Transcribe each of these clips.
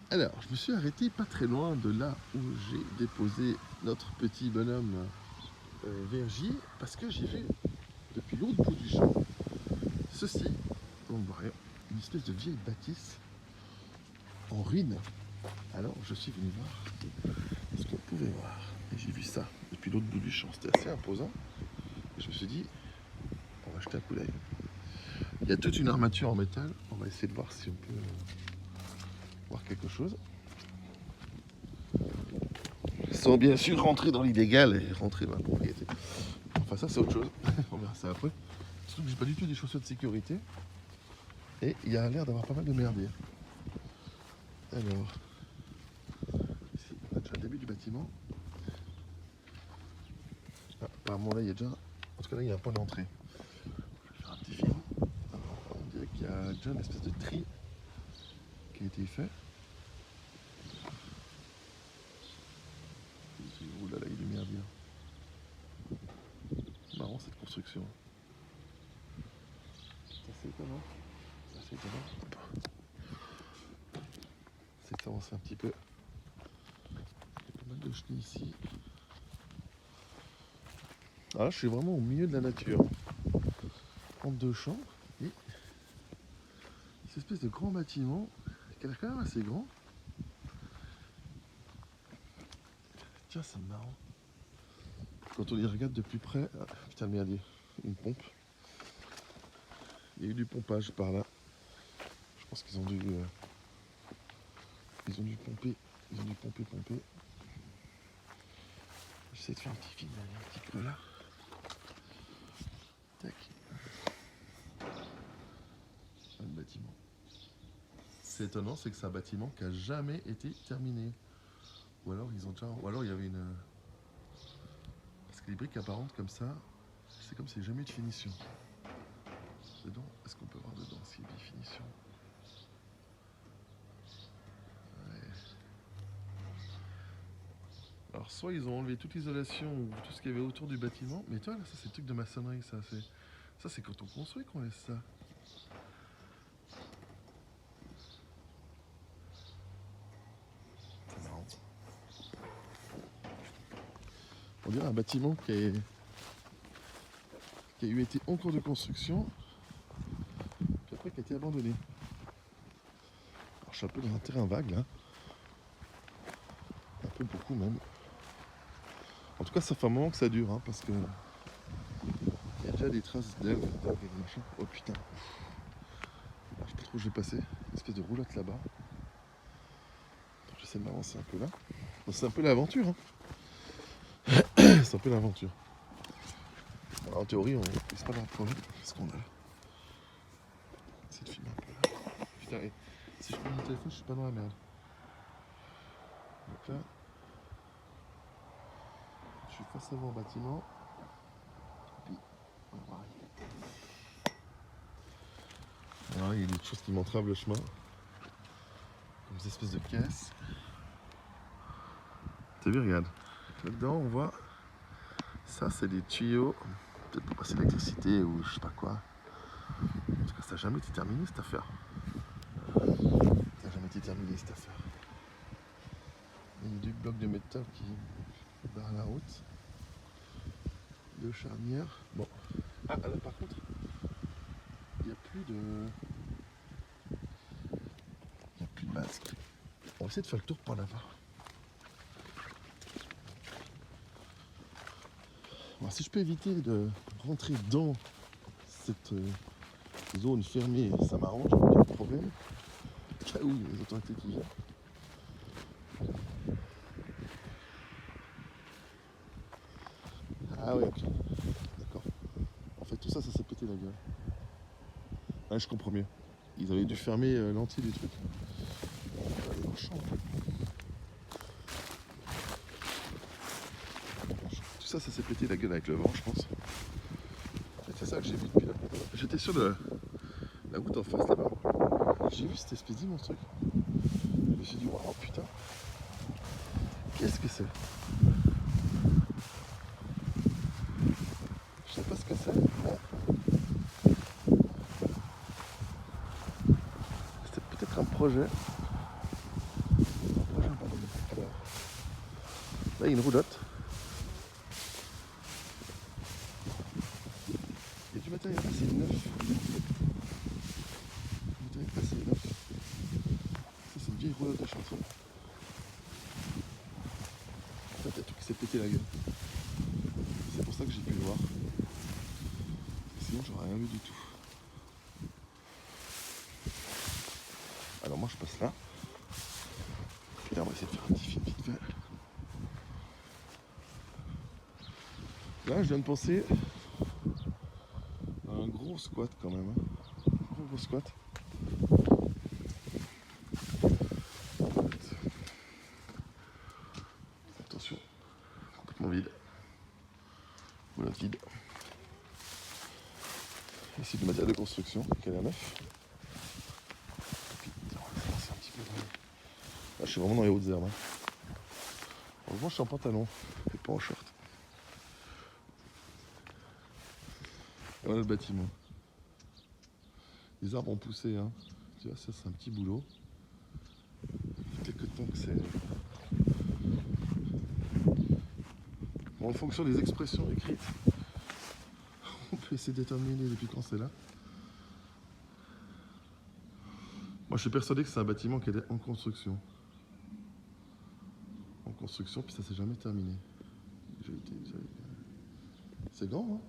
Alors, je me suis arrêté pas très loin de là où j'ai déposé notre petit bonhomme Vergier parce que j'ai vu depuis l'autre bout du champ ceci, on voit rien, une espèce de vieille bâtisse en ruine. Alors, je suis venu voir ce qu'on pouvait voir et j'ai vu ça depuis l'autre bout du champ. C'était assez imposant et je me suis dit, on va jeter un coup d'œil. Il y a toute une armature en métal, on va essayer de voir si on peut voir quelque chose. Sans bien sûr rentrer dans l'illégal et rentrer dans la propriété. Enfin ça c'est autre chose, on verra ça après. Surtout que j'ai pas du tout des chaussures de sécurité. Et il y a l'air d'avoir pas mal de merdier. Alors, ici on a déjà le début du bâtiment. Ah, apparemment là il y a déjà, en tout cas là il y a un point d'entrée. Je vais faire un petit film. On dirait qu'il y a déjà une espèce de tri qui a été fait. Ouh là là, il y a du merdier. Marrant cette construction. C'est assez étonnant. C'est assez étonnant. C'est que ça avance un petit peu. Il y a pas mal de chenilles ici. Ah, là, je suis vraiment au milieu de la nature. Entre deux champs. Et cette espèce de grand bâtiment qui a l'air quand même assez grand. Tiens, c'est marrant. Quand on y regarde de plus près. Ah, putain, le merdier. Une pompe. Il y a eu du pompage par là. Je pense qu'ils ont dû. Ils ont dû pomper. Ils ont dû pomper. J'essaie de faire un petit film. Il y a un petit creux là. Tac. Un bâtiment. C'est étonnant, c'est que c'est un bâtiment qui a jamais été terminé. Ou alors ils ont déjà. Ou alors il y avait une. Parce que les briques apparentes comme ça, c'est comme s'il n'y avait jamais eu de finition. Dedans, est-ce qu'on peut voir dedans s'il y a des finitions? Ouais. Alors soit ils ont enlevé toute l'isolation ou tout ce qu'il y avait autour du bâtiment, mais toi là ça c'est le truc de maçonnerie ça. Ça c'est quand on construit qu'on laisse ça. C'est marrant. On dirait un bâtiment qui a eu été en cours de construction, puis après qui a été abandonné. Alors je suis un peu dans un terrain vague là. Un peu beaucoup même. En tout cas ça fait un moment que ça dure, hein, parce que il y a déjà des traces d'œufs, et de machin. Oh putain. Alors, je sais pas trop où je vais passer. Une espèce de roulotte là-bas. J'essaie de m'avancer un peu là. Bon, c'est un peu l'aventure, hein. C'est un peu l'aventure. Alors, en théorie, on ne pas dans le projet. Qu'est-ce qu'on a là? C'est de filmer un peu là. Putain, et si je prends mon téléphone, je suis pas dans la merde. Donc là, je suis face à mon bâtiment. Et puis, on va voir. Alors, il y a des choses qui m'entravent le chemin. Comme des espèces de caisses. T'as vu, regarde. Là-dedans, on voit. Ça, c'est des tuyaux. Peut-être pour passer l'électricité ou je sais pas quoi. En tout cas, ça n'a jamais été terminé cette affaire. Ça n'a jamais été terminé cette affaire. Il y a du bloc de métal qui barre la route. Deux charnières. Bon. Ah, là par contre, il n'y a plus de. Il n'y a plus de masque. On va essayer de faire le tour par là-bas. Alors, si je peux éviter de rentrer dans cette zone fermée, ça m'arrange, pas de problème. Là où il y a les autorités qui viennent. Ah ouais, ok. D'accord. En fait, tout ça, ça s'est pété la gueule. Ouais, je comprends mieux. Ils avaient dû fermer l'entier du truc. Dans le champ, en fait. Tout ça, ça s'est pété la gueule avec le vent, je pense. Et c'est ça que j'ai vu depuis là. J'étais sur la route en face là-bas. J'ai vu cette espèce d'immense truc. Je me suis dit, waouh, putain. Qu'est-ce que c'est? Je sais pas ce que c'est, mais c'était peut-être un projet. Là, il y a une roulotte. Et du matériel passé neuf. Du matériel passé neuf. Ça, c'est une vieille roulotte de chantier. En fait, il y a tout qui s'est pété la gueule. C'est pour ça que j'ai pu le voir. Sinon, j'aurais rien vu du tout. Alors moi, je passe là. Et là, on va essayer de faire un petit film vite fait. Là, je viens de penser à un gros squat quand même. Hein. Gros squat. Attention, complètement vide. Voilà, vide. Ici, du matériel de construction qui a l'air neuf. Putain, on va se un petit peu. Là, je suis vraiment dans les hautes herbes. Hein. Heureusement, je suis en pantalon et pas en short. Et voilà le bâtiment. Les arbres ont poussé, hein. Tu vois, ça c'est un petit boulot. Ça fait quelques temps que c'est. Bon, en fonction des expressions écrites, on peut essayer de déterminer depuis quand c'est là. Moi je suis persuadé que c'est un bâtiment qui est en construction. En construction, puis ça s'est jamais terminé. C'est grand, hein.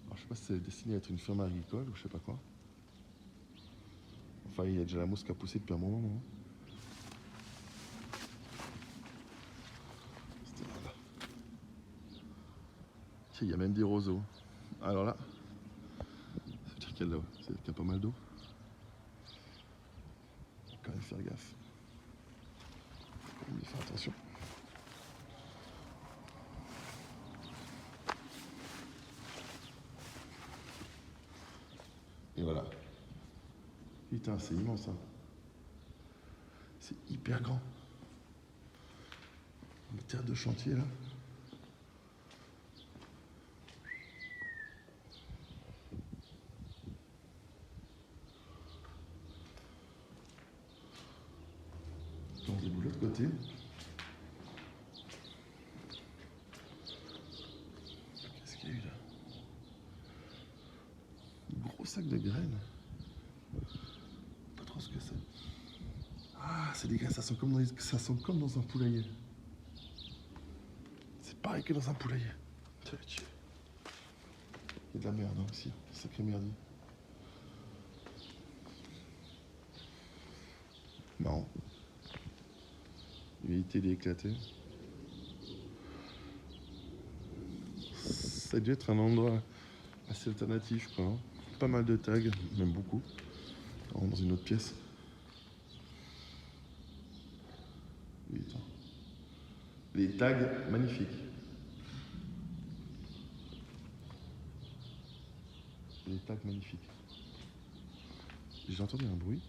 Alors, je sais pas si c'est destiné à être une ferme agricole ou je sais pas quoi. Enfin, il y a déjà la mousse qui a poussé depuis un moment, non? Là. Tiens, il y a même des roseaux. Alors là, ça veut dire qu'il y a de l'eau. Ça veut dire qu'il y a pas mal d'eau. Faut quand même faire gaffe. Faut quand même y faire attention. Et voilà. Putain, c'est immense, hein. C'est hyper grand. Le terre de chantier, là. On déboule de l'autre côté. Qu'est-ce qu'il y a eu là? Un gros sac de graines. Pas trop ce que c'est. Ah, c'est des graines, ça sent comme dans un poulailler. C'est pareil que dans un poulailler. Il y a de la merde hein, aussi, sacré merdier. Marrant. L'humidité est éclatée. Ça a dû être un endroit assez alternatif, quoi. Hein. Pas mal de tags, même beaucoup. Dans une autre pièce. Oui, attends. Les tags magnifiques. Les tags magnifiques. J'ai entendu un bruit.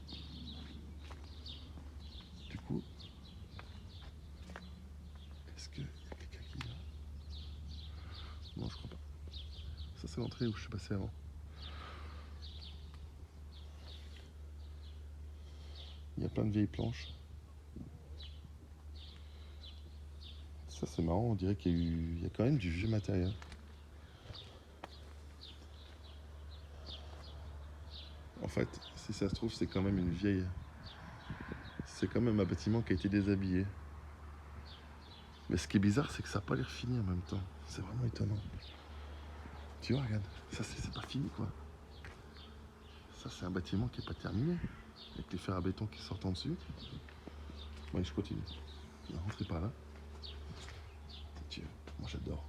Du coup, est-ce qu'il y a quelqu'un qui est là? Non, je crois pas. Ça, c'est l'entrée où je suis passé avant. Il y a plein de vieilles planches. Ça, c'est marrant. On dirait qu'il y a quand même du vieux matériel. En fait, si ça se trouve, c'est quand même une vieille... C'est quand même un bâtiment qui a été déshabillé. Mais ce qui est bizarre, c'est que ça n'a pas l'air fini en même temps. C'est vraiment étonnant. Tu vois, regarde, ça c'est pas fini quoi. Ça c'est un bâtiment qui n'est pas terminé. Avec les fers à béton qui sortent en dessus. Bon, je continue. On va rentrer par là. Dieu, moi j'adore.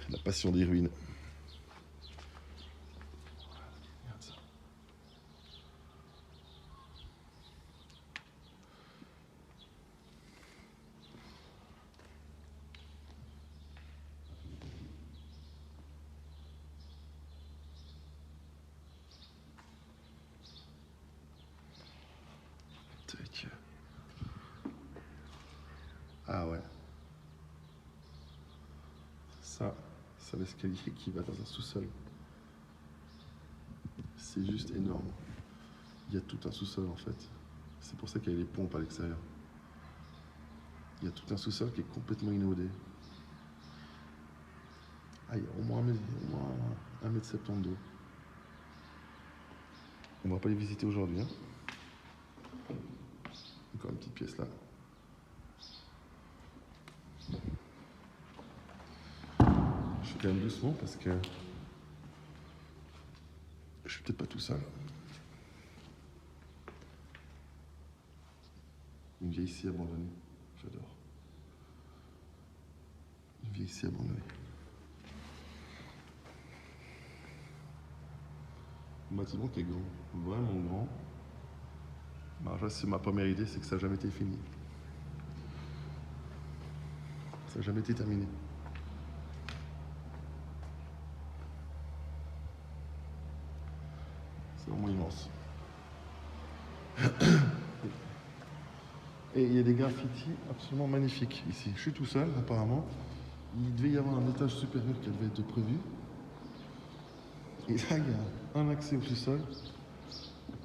La passion des ruines. Regarde ça. Tac. Ah ouais. Ça, c'est l'escalier qui va dans un sous-sol. C'est juste énorme. Il y a tout un sous-sol en fait. C'est pour ça qu'il y a les pompes à l'extérieur. Il y a tout un sous-sol qui est complètement inondé. Ah, il y a au moins 1,70 m d'eau. On va pas les visiter aujourd'hui. Hein. Encore une petite pièce là. Je fais quand même doucement parce que je suis peut-être pas tout seul. Une vieille scie abandonnée. J'adore. Une vieille scie abandonnée. Un bâtiment qui est grand, vraiment grand. Alors là, c'est ma première idée, c'est que ça n'a jamais été fini. Ça n'a jamais été terminé. C'est vraiment immense. Et il y a des graffitis absolument magnifiques ici. Je suis tout seul, apparemment. Il devait y avoir un étage supérieur qui devait être prévu. Et là, il y a un accès au sous-sol.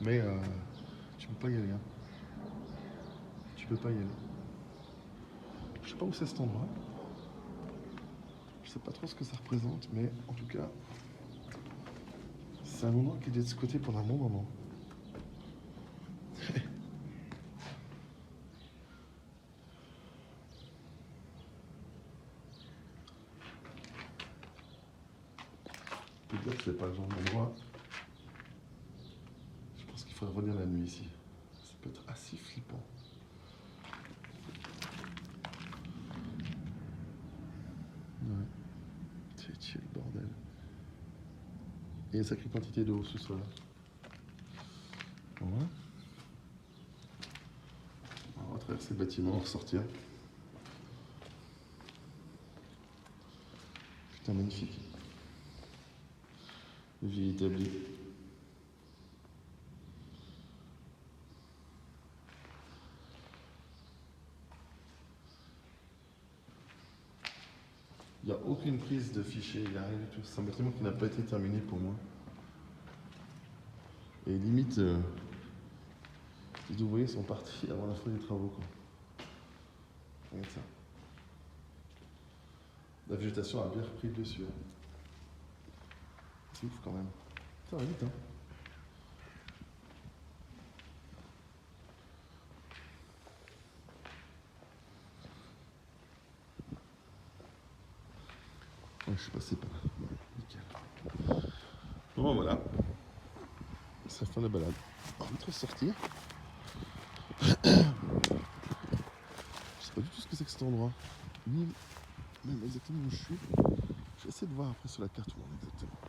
Mais tu peux pas y aller. Hein. Tu peux pas y aller. Je sais pas où c'est cet endroit. Je sais pas trop ce que ça représente, mais en tout cas, c'est un endroit qui est de ce côté pendant un bon moment. Je peux dire que c'est pas le genre d'endroit. Je pense qu'il faudrait revenir la nuit ici. Ça peut être assez flippant. Ouais. C'est le bordel. Il y a une sacrée quantité d'eau ce soir. Voilà. On va traverser le bâtiment, ressortir. Putain, magnifique. Le vieil établi. Il n'y a aucune prise de fichier, il n'y a rien du tout. C'est un bâtiment qui n'a pas été terminé pour moi. Et limite, les ouvriers sont partis avant la fin des travaux. Quoi. Regarde ça. La végétation a bien repris le dessus. Hein. C'est ouf quand même. Ça va vite, hein. Ouais, je suis passé par là. Nickel. Bon, voilà. C'est la fin de la balade. On va vite sortir. Je sais pas du tout ce que c'est que cet endroit. Ni même exactement où je suis. Je vais essayer de voir après sur la carte où on est exactement.